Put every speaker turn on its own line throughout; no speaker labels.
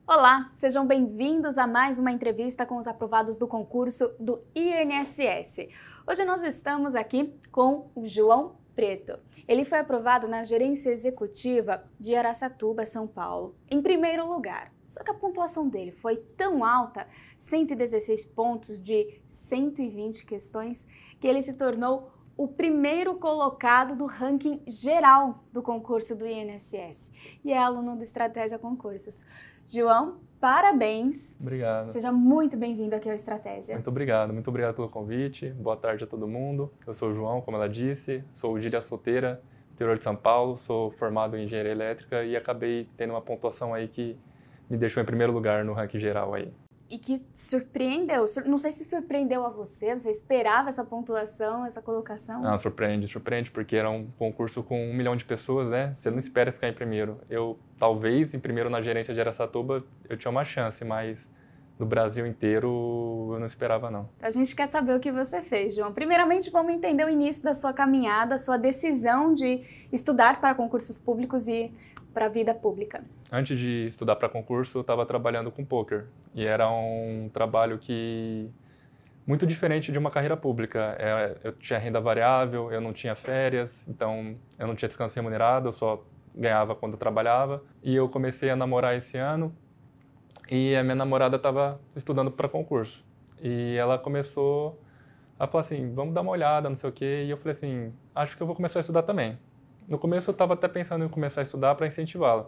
Olá, sejam bem-vindos a mais uma entrevista com os aprovados do concurso do INSS. Hoje nós estamos aqui com o João Preto. Ele foi aprovado na Gerência Executiva de Araçatuba, São Paulo, em primeiro lugar. Só que a pontuação dele foi tão alta, 116 pontos de 120 questões, que ele se tornou o primeiro colocado do ranking geral do concurso do INSS e é aluno do Estratégia Concursos. João, parabéns!
Obrigado.
Seja muito bem-vindo aqui ao Estratégia.
Muito obrigado pelo convite. Boa tarde a todo mundo. Eu sou o João, como ela disse, sou de Ilha-Solteira, interior de São Paulo, sou formado em Engenharia Elétrica e acabei tendo uma pontuação aí que me deixou em primeiro lugar no ranking geral aí.
E que surpreendeu, não sei se surpreendeu a você esperava essa pontuação, essa colocação?
Não, surpreende, porque era um concurso com 1 milhão de pessoas, né? Você não espera ficar em primeiro. Eu, talvez, em primeiro na gerência de Araçatuba, eu tinha uma chance, mas no Brasil inteiro eu não esperava, não.
A gente quer saber o que você fez, João. Primeiramente, vamos entender o início da sua caminhada, sua decisão de estudar para concursos públicos e para a vida pública.
Antes de estudar para concurso, eu estava trabalhando com poker e era um trabalho que muito diferente de uma carreira pública. Eu tinha renda variável, eu não tinha férias, então eu não tinha descanso remunerado, eu só ganhava quando eu trabalhava. E eu comecei a namorar esse ano e a minha namorada estava estudando para concurso. E ela começou a falar assim, vamos dar uma olhada, não sei o quê. E eu falei assim, acho que eu vou começar a estudar também. No começo eu estava até pensando em começar a estudar para incentivá-la.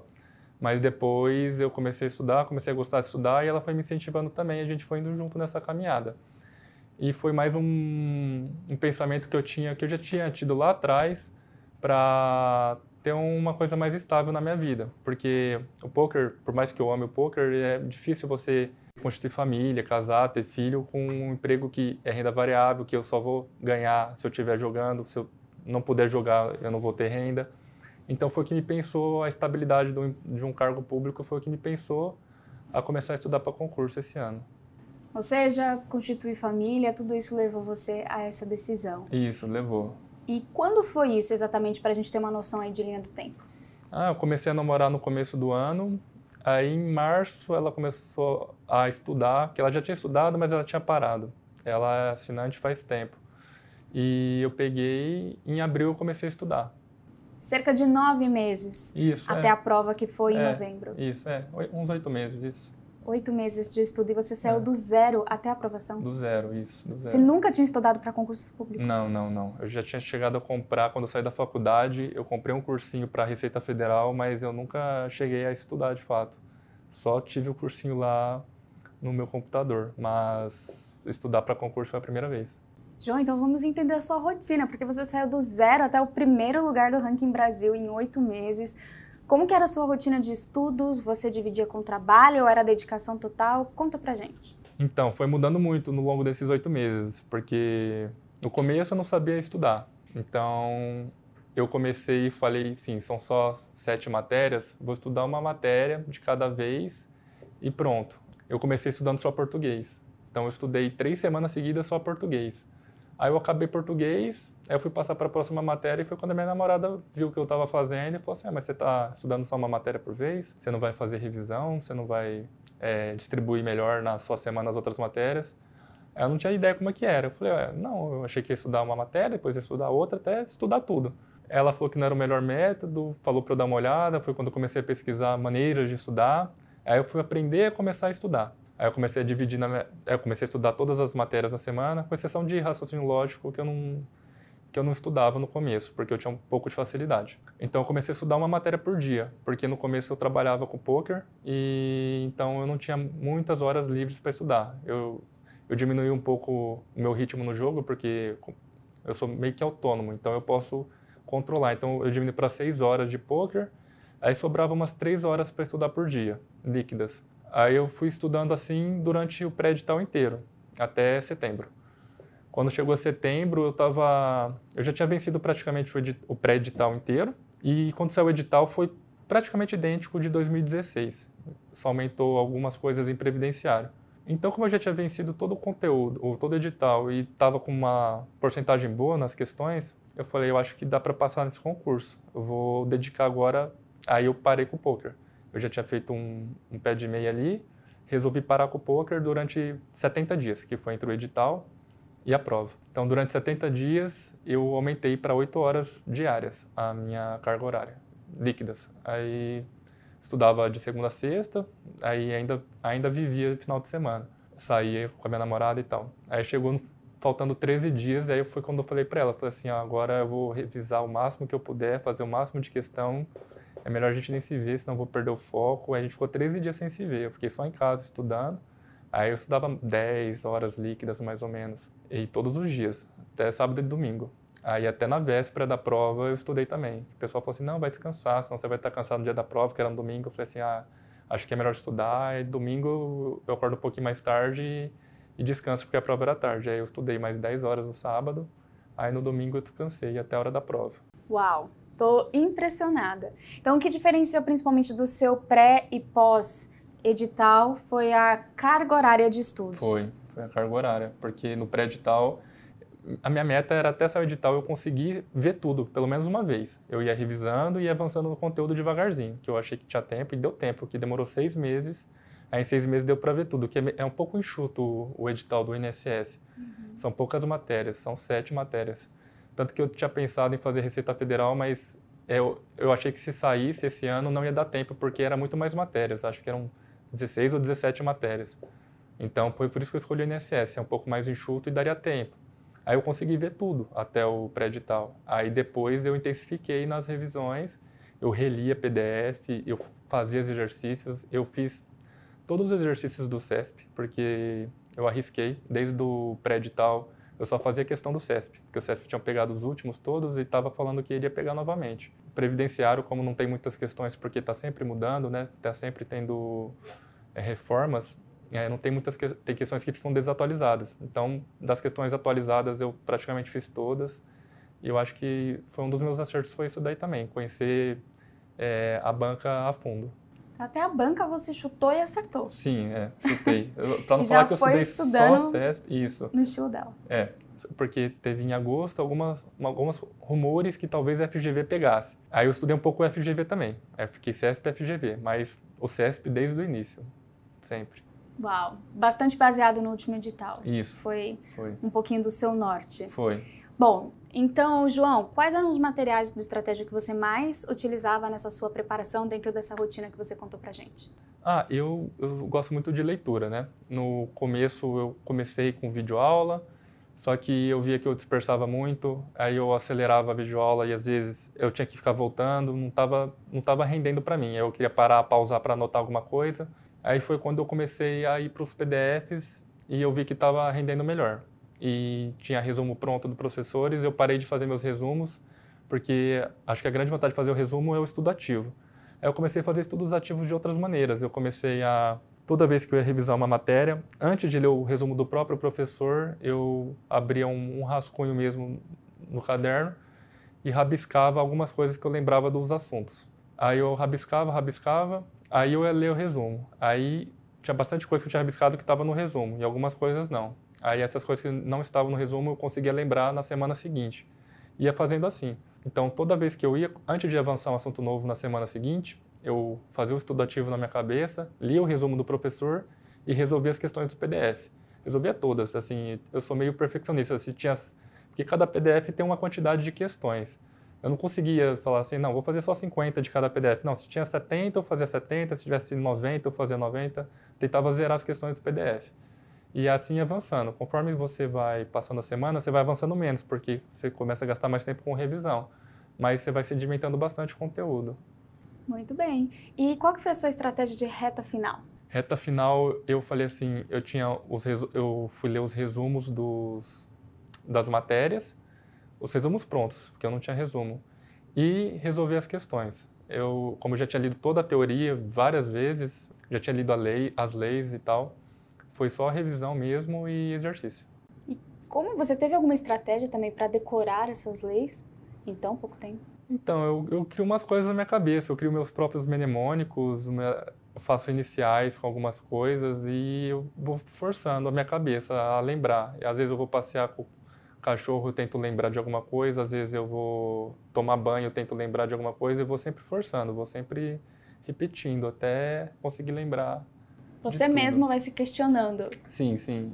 Mas depois eu comecei a estudar, comecei a gostar de estudar e ela foi me incentivando também, a gente foi indo junto nessa caminhada. E foi mais um pensamento que eu já tinha tido lá atrás para ter uma coisa mais estável na minha vida. Porque o poker, por mais que eu ame o poker, é difícil você constituir família, casar, ter filho com um emprego que é renda variável, que eu só vou ganhar se eu estiver jogando, se eu não puder jogar eu não vou ter renda. Então foi o que me pensou, a estabilidade de um cargo público foi o que me pensou a começar a estudar para concurso esse ano.
Ou seja, constituir família, tudo isso levou você a essa decisão?
Isso, levou.
E quando foi isso exatamente, para a gente ter uma noção aí de linha do tempo?
Eu comecei a namorar no começo do ano, aí em março ela começou a estudar, que ela já tinha estudado, mas ela tinha parado. Ela é assinante faz tempo. E eu peguei, em abril eu comecei a estudar.
Cerca de 9 meses até a prova que foi em novembro.
Isso, uns 8 meses, isso.
8 meses de estudo e você saiu do zero até a aprovação?
Do zero, isso, do zero.
Você nunca tinha estudado para concursos públicos?
Não. Eu já tinha chegado a comprar, quando eu saí da faculdade, eu comprei um cursinho para a Receita Federal, mas eu nunca cheguei a estudar de fato. Só tive o cursinho lá no meu computador, mas estudar para concurso foi a primeira vez.
João, então vamos entender a sua rotina, porque você saiu do zero até o primeiro lugar do ranking Brasil em 8 meses. Como que era a sua rotina de estudos? Você dividia com o trabalho ou era dedicação total? Conta pra gente.
Então, foi mudando muito no longo desses 8 meses, porque no começo eu não sabia estudar. Então, eu comecei e falei, sim, são só 7 matérias, vou estudar uma matéria de cada vez e pronto. Eu comecei estudando só português. Então, eu estudei 3 semanas seguidas só português. Aí eu acabei português, aí eu fui passar para a próxima matéria e foi quando a minha namorada viu o que eu estava fazendo e falou assim, mas você está estudando só uma matéria por vez? Você não vai fazer revisão? Você não vai distribuir melhor na sua semana as outras matérias? Eu não tinha ideia como é que era. Eu falei, não, eu achei que ia estudar uma matéria, depois ia estudar outra, até estudar tudo. Ela falou que não era o melhor método, falou para eu dar uma olhada, foi quando eu comecei a pesquisar maneiras de estudar. Aí eu fui aprender a começar a estudar. Aí eu comecei a dividir, eu comecei a estudar todas as matérias na semana, com exceção de raciocínio lógico, que eu não estudava no começo, porque eu tinha um pouco de facilidade. Então eu comecei a estudar uma matéria por dia, porque no começo eu trabalhava com poker, e então eu não tinha muitas horas livres para estudar. Eu diminui um pouco o meu ritmo no jogo, porque eu sou meio que autônomo, então eu posso controlar. Então eu diminui para 6 horas de poker, aí sobrava umas 3 horas para estudar por dia, líquidas. Aí eu fui estudando assim durante o pré-edital inteiro, até setembro. Quando chegou setembro, eu já tinha vencido praticamente o pré-edital inteiro, e quando saiu o edital foi praticamente idêntico de 2016. Só aumentou algumas coisas em previdenciário. Então, como eu já tinha vencido todo o conteúdo, ou todo o edital, e estava com uma porcentagem boa nas questões, eu falei, eu acho que dá para passar nesse concurso. Eu vou dedicar agora, aí eu parei com o poker. eu já tinha feito um pé de meia ali, resolvi parar com o poker durante 70 dias, que foi entre o edital e a prova. Então, durante 70 dias, eu aumentei para 8 horas diárias a minha carga horária, líquidas. Aí, estudava de segunda a sexta, aí ainda vivia final de semana. Saía com a minha namorada e tal. Aí chegou faltando 13 dias, aí foi quando eu falei para ela, falei assim, agora eu vou revisar o máximo que eu puder, fazer o máximo de questão, é melhor a gente nem se ver, senão eu vou perder o foco. Aí a gente ficou 13 dias sem se ver, eu fiquei só em casa estudando. Aí eu estudava 10 horas líquidas, mais ou menos, e todos os dias, até sábado e domingo. Aí até na véspera da prova eu estudei também. O pessoal falou assim, não, vai descansar, senão você vai estar cansado no dia da prova, que era no domingo. Eu falei assim, acho que é melhor estudar, e domingo eu acordo um pouquinho mais tarde e descanso, porque a prova era tarde. Aí eu estudei mais 10 horas no sábado, aí no domingo eu descansei até a hora da prova.
Uau, tô impressionada. Então, o que diferenciou principalmente do seu pré e pós-edital foi a carga horária de estudos?
Foi a carga horária, porque no pré-edital, a minha meta era até sair o edital eu conseguir ver tudo, pelo menos uma vez. Eu ia revisando e ia avançando no conteúdo devagarzinho, que eu achei que tinha tempo e deu tempo, que demorou 6 meses. Aí em 6 meses deu para ver tudo, que é um pouco enxuto o edital do INSS. São poucas matérias, são 7 matérias. Tanto que eu tinha pensado em fazer Receita Federal, mas eu achei que se saísse esse ano não ia dar tempo, porque era muito mais matérias, acho que eram 16 ou 17 matérias. Então foi por isso que eu escolhi o INSS, é um pouco mais enxuto e daria tempo. Aí eu consegui ver tudo até o pré-edital. Aí depois eu intensifiquei nas revisões, eu relia PDF, eu fazia os exercícios, eu fiz todos os exercícios do CESP, porque eu arrisquei, desde o pré-edital, eu só fazia questão do CESP, porque o CESP tinha pegado os últimos todos e estava falando que iria pegar novamente. O previdenciário, como não tem muitas questões, porque está sempre mudando, né? Está sempre tendo reformas, não tem tem questões que ficam desatualizadas. Então, das questões atualizadas, eu praticamente fiz todas. E eu acho que foi um dos meus acertos, foi isso daí também, conhecer a banca a fundo.
Até a banca você chutou e acertou.
Sim, chutei. Para não
E
falar
já
que eu
foi
estudei
estudando
só CESP, isso.
no estilo dela.
Porque teve em agosto alguns rumores que talvez a FGV pegasse. Aí eu estudei um pouco o FGV também. Aí eu fiquei CESP e FGV, mas o CESP desde o início, sempre.
Uau, bastante baseado no último edital.
Isso.
Foi um pouquinho do seu norte.
Foi.
Bom, então, João, quais eram os materiais de estratégia que você mais utilizava nessa sua preparação dentro dessa rotina que você contou pra gente?
Eu gosto muito de leitura, né? No começo eu comecei com videoaula, só que eu via que eu dispersava muito, aí eu acelerava a videoaula e às vezes eu tinha que ficar voltando, não tava rendendo para mim. Eu queria parar, pausar para anotar alguma coisa. Aí foi quando eu comecei a ir para os PDFs e eu vi que estava rendendo melhor. E tinha resumo pronto dos professores, eu parei de fazer meus resumos, porque acho que a grande vantagem de fazer o resumo é o estudo ativo. Aí eu comecei a fazer estudos ativos de outras maneiras. Eu comecei toda vez que eu ia revisar uma matéria, antes de ler o resumo do próprio professor, eu abria um rascunho mesmo no caderno e rabiscava algumas coisas que eu lembrava dos assuntos. Aí eu rabiscava, aí eu ia ler o resumo. Aí tinha bastante coisa que eu tinha rabiscado que estava no resumo, e algumas coisas não. Aí essas coisas que não estavam no resumo eu conseguia lembrar na semana seguinte. Ia fazendo assim. Então toda vez que eu ia, antes de avançar um assunto novo na semana seguinte, eu fazia o estudo ativo na minha cabeça, lia o resumo do professor e resolvia as questões do PDF. Resolvia todas, assim, eu sou meio perfeccionista, assim, porque cada PDF tem uma quantidade de questões. Eu não conseguia falar assim, não, vou fazer só 50 de cada PDF. Não, se tinha 70, eu fazia 70, se tivesse 90, eu fazia 90. Tentava zerar as questões do PDF. E assim avançando. Conforme você vai passando a semana, você vai avançando menos, porque você começa a gastar mais tempo com revisão. Mas você vai sedimentando bastante conteúdo.
Muito bem. E qual que foi a sua estratégia de reta final?
Reta final, eu falei assim, eu fui ler os resumos das matérias, os resumos prontos, porque eu não tinha resumo, e resolver as questões. Como eu já tinha lido toda a teoria várias vezes, já tinha lido as leis e tal, foi só revisão mesmo e exercício.
E como você teve alguma estratégia também para decorar essas leis em tão pouco tempo?
Então, eu crio umas coisas na minha cabeça, eu crio meus próprios mnemônicos, eu faço iniciais com algumas coisas e eu vou forçando a minha cabeça a lembrar. E, às vezes eu vou passear com o cachorro, eu tento lembrar de alguma coisa, às vezes eu vou tomar banho, eu tento lembrar de alguma coisa e vou sempre forçando, vou sempre repetindo até conseguir lembrar.
Você mesmo vai se questionando.
Sim, sim.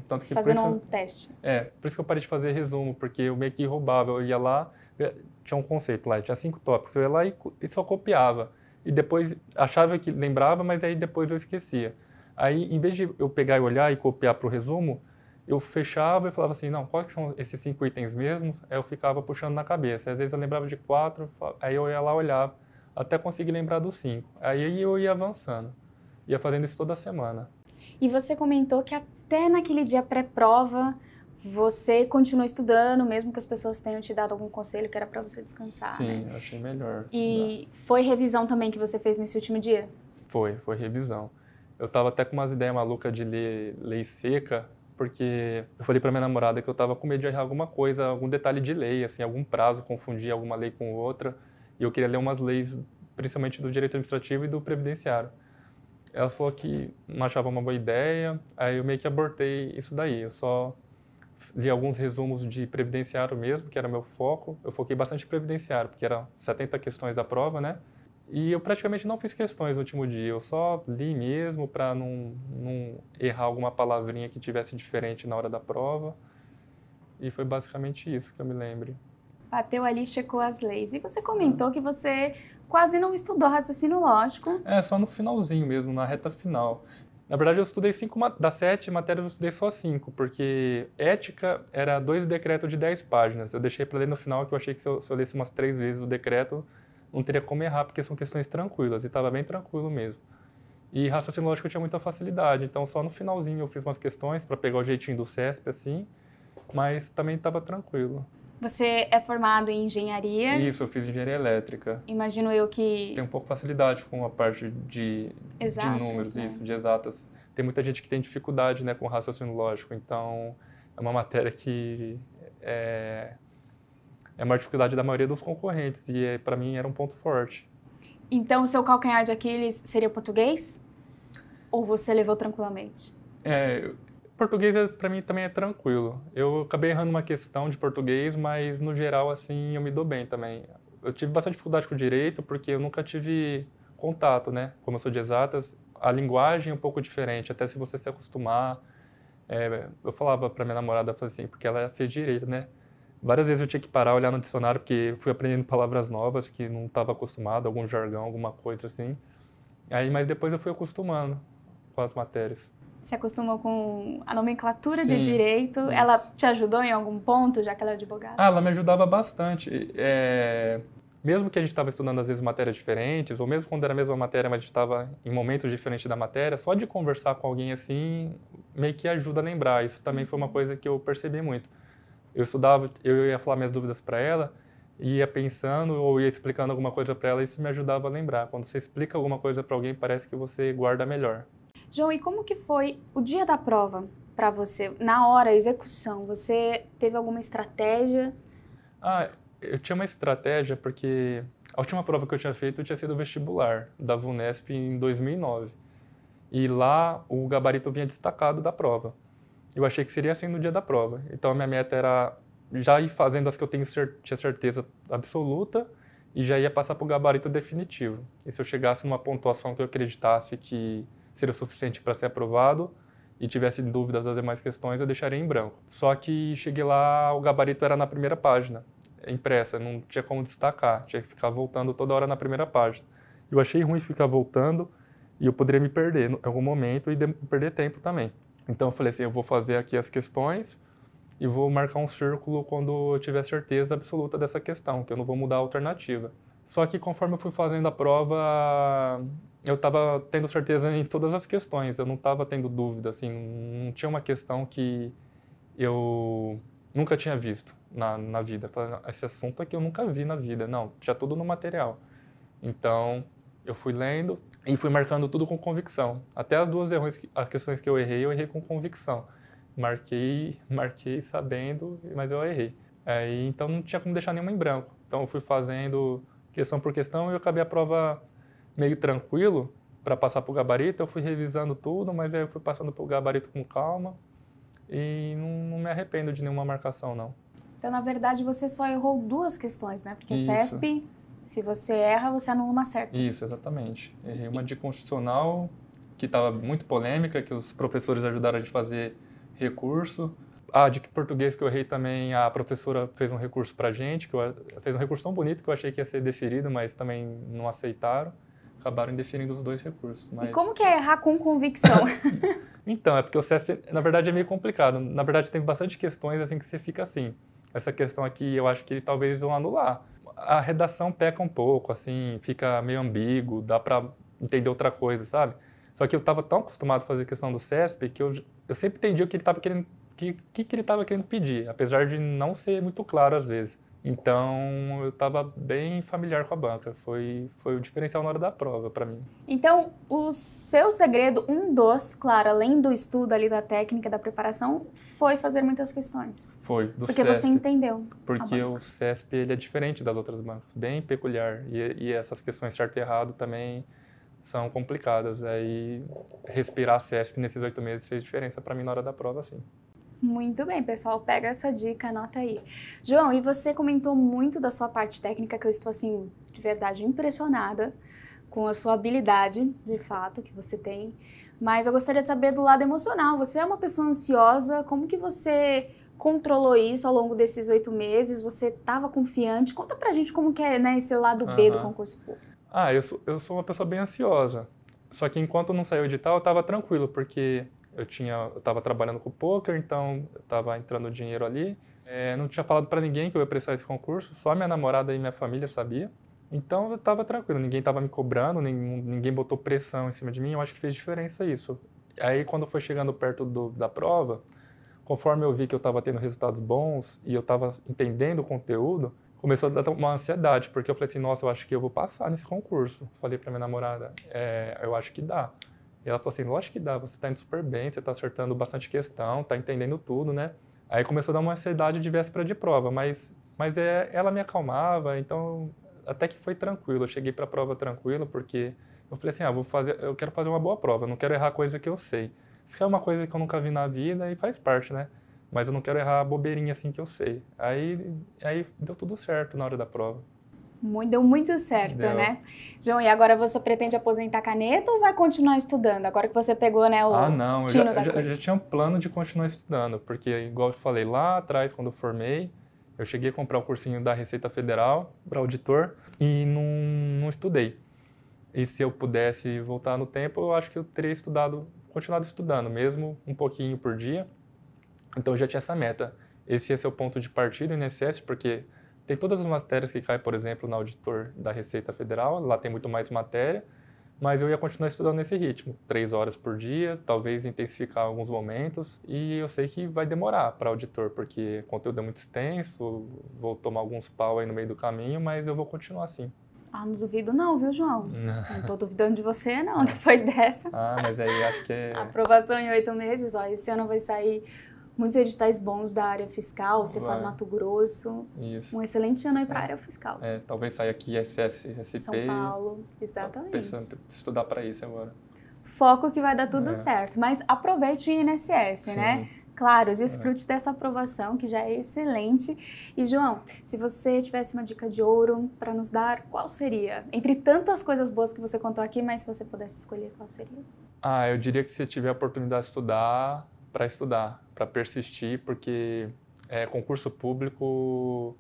Tanto que
fazendo um teste.
Por isso que eu parei de fazer resumo, porque eu meio que roubava. Eu ia lá, tinha um conceito lá, tinha 5 tópicos. Eu ia lá e só copiava. E depois achava que lembrava, mas aí depois eu esquecia. Aí, em vez de eu pegar e olhar e copiar para o resumo, eu fechava e falava assim, não, quais são esses 5 itens mesmo? Aí eu ficava puxando na cabeça. Às vezes eu lembrava de 4, aí eu ia lá olhar até conseguir lembrar dos 5. Aí eu ia avançando. Ia fazendo isso toda semana.
E você comentou que até naquele dia pré-prova, você continuou estudando, mesmo que as pessoas tenham te dado algum conselho que era para você descansar,
Sim,
né?
eu achei melhor
E foi revisão também que você fez nesse último dia?
Foi revisão. Eu tava até com umas ideias malucas de ler lei seca, porque eu falei pra minha namorada que eu tava com medo de errar alguma coisa, algum detalhe de lei, assim, algum prazo, confundir alguma lei com outra, e eu queria ler umas leis, principalmente do direito administrativo e do previdenciário. Ela falou que não achava uma boa ideia, aí eu meio que abortei isso daí. Eu só li alguns resumos de previdenciário mesmo, que era meu foco. Eu foquei bastante em previdenciário, porque eram 70 questões da prova, né? E eu praticamente não fiz questões no último dia. Eu só li mesmo para não errar alguma palavrinha que tivesse diferente na hora da prova. E foi basicamente isso que eu me lembre.
Bateu ali, checou as leis. E você comentou que você quase não estudou raciocínio lógico.
Só no finalzinho mesmo, na reta final. Na verdade, eu estudei 5 das 7 matérias, eu estudei só 5, porque ética era 2 decretos de 10 páginas. Eu deixei para ler no final, que eu achei que se eu lesse umas 3 vezes o decreto, não teria como errar, porque são questões tranquilas, e estava bem tranquilo mesmo. E raciocínio lógico eu tinha muita facilidade, então só no finalzinho eu fiz umas questões para pegar o jeitinho do CESP, assim, mas também estava tranquilo.
Você é formado em engenharia?
Isso, eu fiz engenharia elétrica.
Imagino eu que...
Tem um pouco de facilidade com a parte de números,
né?
isso, de exatas. Tem muita gente que tem dificuldade, né, com raciocínio lógico, então é uma matéria que é uma dificuldade da maioria dos concorrentes e para mim era um ponto forte.
Então o seu calcanhar de Aquiles seria português? Ou você levou tranquilamente?
Português para mim também é tranquilo. Eu acabei errando uma questão de português, mas no geral assim eu me dou bem também. Eu tive bastante dificuldade com o direito porque eu nunca tive contato, né? Como eu sou de exatas, a linguagem é um pouco diferente, até se você se acostumar. Eu falava para minha namorada assim, porque ela fez direito, né? Várias vezes eu tinha que parar, olhar no dicionário, porque fui aprendendo palavras novas que não estava acostumado, algum jargão, alguma coisa assim. Mas depois eu fui acostumando com as matérias.
Se acostumou com a nomenclatura
Sim,
de direito?
isso.
Ela te ajudou em algum ponto, já que ela é advogada?
Ela me ajudava bastante. Mesmo que a gente estava estudando, às vezes, matérias diferentes, ou mesmo quando era a mesma matéria, mas a gente estava em momentos diferentes da matéria, só de conversar com alguém assim, meio que ajuda a lembrar. Isso também foi uma coisa que eu percebi muito. Eu estudava, eu ia falar minhas dúvidas para ela, ia pensando ou ia explicando alguma coisa para ela, isso me ajudava a lembrar. Quando você explica alguma coisa para alguém, parece que você guarda melhor.
João, e como que foi o dia da prova para você? Na hora, a execução, você teve alguma estratégia?
Eu tinha uma estratégia porque a última prova que eu tinha feito tinha sido o vestibular da VUNESP em 2009. E lá o gabarito vinha destacado da prova. Eu achei que seria assim no dia da prova. Então a minha meta era já ir fazendo as que eu tinha certeza absoluta e já ia passar para o gabarito definitivo. E se eu chegasse numa pontuação que eu acreditasse que seria o suficiente para ser aprovado e tivesse dúvidas das demais questões, eu deixaria em branco. Só que cheguei lá, o gabarito era na primeira página, impressa, não tinha como destacar, tinha que ficar voltando toda hora na primeira página. Eu achei ruim ficar voltando e eu poderia me perder em algum momento e perder tempo também. Então eu falei assim, eu vou fazer aqui as questões e vou marcar um círculo quando eu tiver certeza absoluta dessa questão, que eu não vou mudar a alternativa. Só que conforme eu fui fazendo a prova, eu estava tendo certeza em todas as questões, eu não estava tendo dúvida, assim, não tinha uma questão que eu nunca tinha visto na vida. Esse assunto aqui eu nunca vi na vida, não, tinha tudo no material. Então eu fui lendo e fui marcando tudo com convicção. Até as as questões que eu errei com convicção. Marquei sabendo, mas eu errei. Então não tinha como deixar nenhuma em branco. Então eu fui fazendo questão por questão e eu acabei a prova meio tranquilo para passar para o gabarito. Eu fui revisando tudo, mas aí eu fui passando para o gabarito com calma e não me arrependo de nenhuma marcação, não.
Então, na verdade, você só errou 2 questões, né? Porque
Isso.
CESP Se você erra, você anula uma certa.
Isso, exatamente. Errei uma de constitucional que estava muito polêmica, que os professores ajudaram a gente a fazer recurso. Ah, de português que eu errei também, a professora fez um recurso pra gente, fez um recurso tão bonito que eu achei que ia ser deferido, mas também não aceitaram. Acabaram indeferindo os 2 recursos. Mas...
E como que é errar com convicção?
Então, é porque o CESP, na verdade, é meio complicado. Na verdade, tem bastante questões assim que você fica assim. Essa questão aqui, eu acho que talvez vão anular. A redação peca um pouco, assim, fica meio ambíguo, dá pra entender outra coisa, sabe? Só que eu estava tão acostumado a fazer questão do CESP que eu sempre entendi o que ele estava querendo, que ele estava querendo pedir, apesar de não ser muito claro às vezes. Então, eu estava bem familiar com a banca. Foi o diferencial na hora da prova para mim.
Então, o seu segredo, claro, além do estudo ali da técnica, da preparação, foi fazer muitas questões.
Foi, do
Porque
CESP.
você entendeu.
Porque o CESP ele é diferente das outras bancas, bem peculiar. E essas questões certo e errado também são complicadas. Aí, respirar CESP nesses 8 meses fez diferença para mim na hora da prova, sim.
Muito bem, pessoal, pega essa dica, anota aí. João, e você comentou muito da sua parte técnica, que eu estou, assim, de verdade impressionada com a sua habilidade, de fato, que você tem. Mas eu gostaria de saber do lado emocional. Você é uma pessoa ansiosa, como que você controlou isso ao longo desses 8 meses? Você estava confiante? Conta pra gente como que é, né, esse lado B do concurso público.
Ah, eu sou uma pessoa bem ansiosa. Só que enquanto não saiu o edital, eu estava tranquilo, porque eu estava trabalhando com o poker, então estava entrando dinheiro ali. Não tinha falado para ninguém que eu ia prestar esse concurso, só minha namorada e minha família sabia. Então eu estava tranquilo, ninguém estava me cobrando, ninguém botou pressão em cima de mim, eu acho que fez diferença isso. Aí quando foi chegando perto da prova, conforme eu vi que eu estava tendo resultados bons e eu estava entendendo o conteúdo, começou a dar uma ansiedade, porque eu falei assim, nossa, eu acho que eu vou passar nesse concurso. Falei para minha namorada, eu acho que dá. E ela falou assim, lógico que dá, você está indo super bem, você está acertando bastante questão, está entendendo tudo, né? Aí começou a dar uma ansiedade de véspera de prova, mas ela me acalmava, então até que foi tranquilo. Eu cheguei para a prova tranquilo, porque eu falei assim, eu quero fazer uma boa prova, eu não quero errar coisa que eu sei. Isso é uma coisa que eu nunca vi na vida e faz parte, né? Mas eu não quero errar bobeirinha assim que eu sei. Aí deu tudo certo na hora da prova.
Deu muito certo, né? João, e agora você pretende aposentar a caneta ou vai continuar estudando? Agora que você pegou, né, o
não,
tino da
eu
coisa.
já tinha um plano de continuar estudando, porque, igual eu falei lá atrás, quando eu formei, eu cheguei a comprar o cursinho da Receita Federal para auditor e não estudei. E se eu pudesse voltar no tempo, eu acho que eu teria continuado estudando, mesmo um pouquinho por dia. Então eu já tinha essa meta. Esse ia ser o ponto de partida do INSS, porque tem todas as matérias que caem, por exemplo, no auditor da Receita Federal, lá tem muito mais matéria, mas eu ia continuar estudando nesse ritmo, 3 horas por dia, talvez intensificar alguns momentos, e eu sei que vai demorar para auditor, porque o conteúdo é muito extenso, vou tomar alguns pau aí no meio do caminho, mas eu vou continuar assim.
Não duvido não, viu, João? Não tô duvidando de você, não, depois dessa.
Mas aí acho que é...
Aprovação em 8 meses, esse ano vai sair muitos editais bons da área fiscal, você faz Mato Grosso.
Isso.
Um excelente ano aí para a área fiscal.
Talvez saia aqui ISS, SP.
São Paulo, exatamente.
Pensando em estudar para isso agora.
Foco que vai dar tudo certo, mas aproveite o INSS, né? Claro, desfrute dessa aprovação, que já é excelente. E, João, se você tivesse uma dica de ouro para nos dar, qual seria? Entre tantas coisas boas que você contou aqui, mas se você pudesse escolher, qual seria?
Eu diria que se tiver a oportunidade de estudar, para persistir, porque concurso público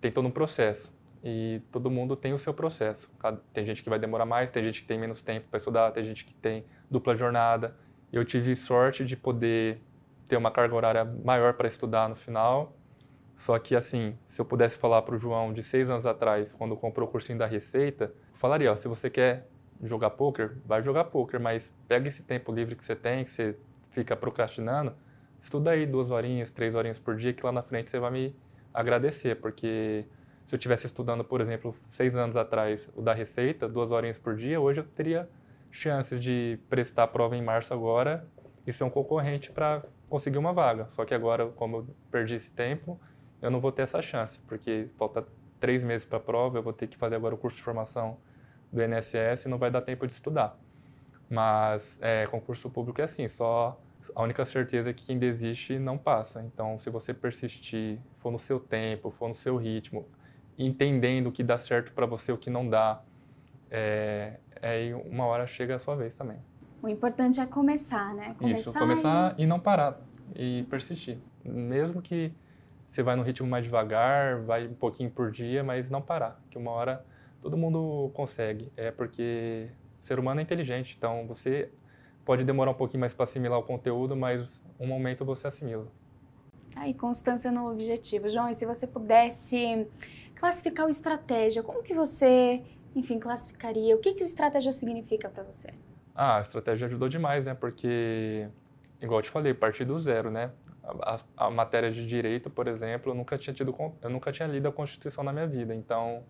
tem todo um processo e todo mundo tem o seu processo. Tem gente que vai demorar mais, tem gente que tem menos tempo para estudar, tem gente que tem dupla jornada. Eu tive sorte de poder ter uma carga horária maior para estudar no final, só que assim, se eu pudesse falar para o João de 6 anos atrás, quando comprou o cursinho da Receita, eu falaria, se você quer jogar poker, vai jogar poker, mas pega esse tempo livre que você tem, que você fica procrastinando, estuda aí 2 horinhas, 3 horinhas por dia, que lá na frente você vai me agradecer, porque se eu estivesse estudando, por exemplo, 6 anos atrás, o da Receita, 2 horinhas por dia, hoje eu teria chances de prestar a prova em março agora e ser um concorrente para conseguir uma vaga. Só que agora, como eu perdi esse tempo, eu não vou ter essa chance, porque falta 3 meses para a prova, eu vou ter que fazer agora o curso de formação do INSS e não vai dar tempo de estudar. Mas concurso público é assim, só a única certeza é que quem desiste não passa. Então, se você persistir, for no seu tempo, for no seu ritmo entendendo o que dá certo para você, o que não dá. Aí uma hora chega a sua vez também.
O importante é começar, né?
Isso, começar e não parar, e persistir. Mesmo que você vai no ritmo mais devagar, vai um pouquinho por dia, mas não parar, que uma hora todo mundo consegue. É porque o ser humano é inteligente, então você pode demorar um pouquinho mais para assimilar o conteúdo, mas um momento você assimila.
Aí, constância no objetivo. João, e se você pudesse classificar o estratégia, como que você, enfim, classificaria? O que que o estratégia significa para você?
A estratégia ajudou demais, né? Porque, igual eu te falei, partir do zero, né? A matéria de direito, por exemplo, eu nunca tinha lido a Constituição na minha vida. Então,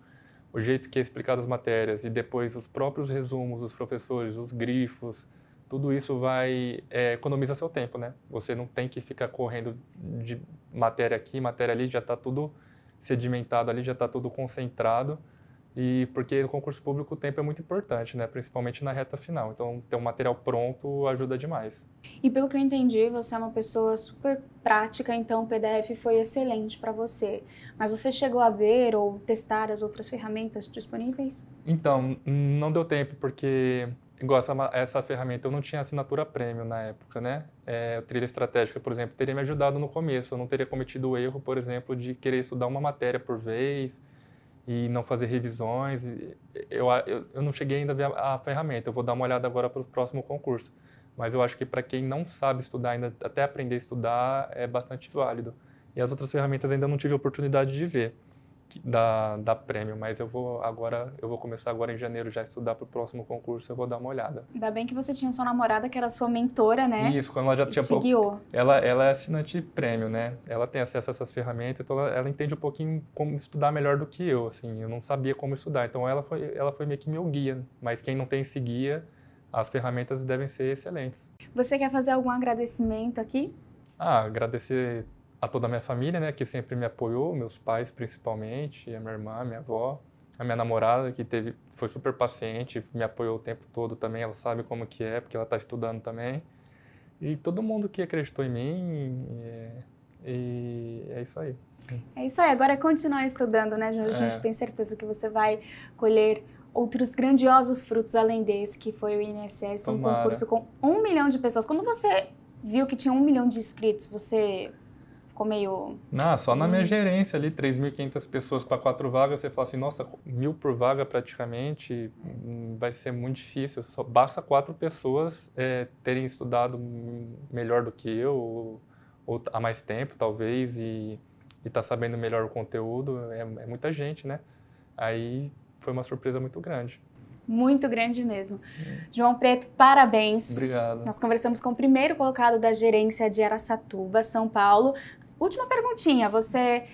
o jeito que é explicado as matérias e depois os próprios resumos dos professores, os grifos, tudo isso economiza seu tempo, né? Você não tem que ficar correndo de matéria aqui, matéria ali, já está tudo sedimentado ali, já está tudo concentrado. E porque no concurso público o tempo é muito importante, né? Principalmente na reta final. Então, ter um material pronto ajuda demais.
E pelo que eu entendi, você é uma pessoa super prática, então o PDF foi excelente para você. Mas você chegou a ver ou testar as outras ferramentas disponíveis?
Então, não deu tempo, porque igual essa ferramenta, eu não tinha assinatura premium na época, né? O Trilha Estratégica, por exemplo, teria me ajudado no começo. Eu não teria cometido o erro, por exemplo, de querer estudar uma matéria por vez e não fazer revisões. Eu não cheguei ainda a ver a ferramenta, eu vou dar uma olhada agora para o próximo concurso. Mas eu acho que para quem não sabe estudar ainda, até aprender a estudar, é bastante válido. E as outras ferramentas ainda não tive a oportunidade de ver da Premium, mas eu vou começar agora em janeiro já a estudar para o próximo concurso, eu vou dar uma olhada.
Ainda bem que você tinha sua namorada, que era sua mentora, né?
Isso, quando ela já tinha...
te guiou.
Ela é assinante Premium, né? Ela tem acesso a essas ferramentas, então ela entende um pouquinho como estudar melhor do que eu, assim. Eu não sabia como estudar, então ela foi meio que meu guia. Mas quem não tem esse guia, as ferramentas devem ser excelentes.
Você quer fazer algum agradecimento aqui?
Agradecer a toda a minha família, né, que sempre me apoiou, meus pais principalmente, a minha irmã, a minha avó, a minha namorada, que foi super paciente, me apoiou o tempo todo também, ela sabe como que é, porque ela está estudando também. E todo mundo que acreditou em mim, e é isso aí.
É isso aí, agora é continuar estudando, né, João? A gente tem certeza que você vai colher outros grandiosos frutos além desse, que foi o INSS, um concurso com 1 milhão de pessoas. Quando você viu que tinha 1 milhão de inscritos, você ficou meio...
Só na minha gerência ali, 3.500 pessoas para 4 vagas, você fala assim, nossa, 1.000 por vaga praticamente, vai ser muito difícil. Só basta 4 pessoas terem estudado melhor do que eu, ou há mais tempo talvez, e tá sabendo melhor o conteúdo, é muita gente, né? Aí foi uma surpresa muito grande.
Muito grande mesmo. João Preto, parabéns.
Obrigado.
Nós conversamos com o primeiro colocado da gerência de Araçatuba, São Paulo. Última perguntinha, você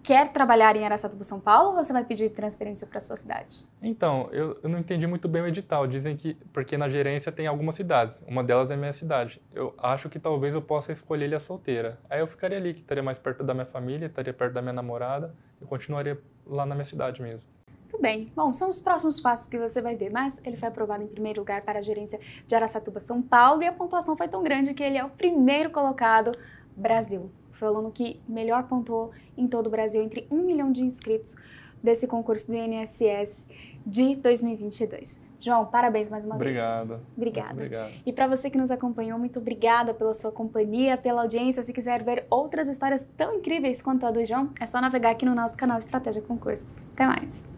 quer trabalhar em Araçatuba, São Paulo, ou você vai pedir transferência para a sua cidade?
Então, eu não entendi muito bem o edital. Dizem que, porque na gerência tem algumas cidades, uma delas é a minha cidade. Eu acho que talvez eu possa escolher Ilha Solteira. Aí eu ficaria ali, que estaria mais perto da minha família, estaria perto da minha namorada, e continuaria lá na minha cidade mesmo.
Muito bem. Bom, são os próximos passos que você vai ver, mas ele foi aprovado em primeiro lugar para a gerência de Araçatuba, São Paulo, e a pontuação foi tão grande que ele é o primeiro colocado Brasil. Foi o aluno que melhor pontuou em todo o Brasil, entre 1 milhão de inscritos desse concurso do INSS de 2022. João, parabéns mais uma vez.
Obrigada. Obrigado.
E para você que nos acompanhou, muito obrigada pela sua companhia, pela audiência. Se quiser ver outras histórias tão incríveis quanto a do João, é só navegar aqui no nosso canal Estratégia Concursos. Até mais!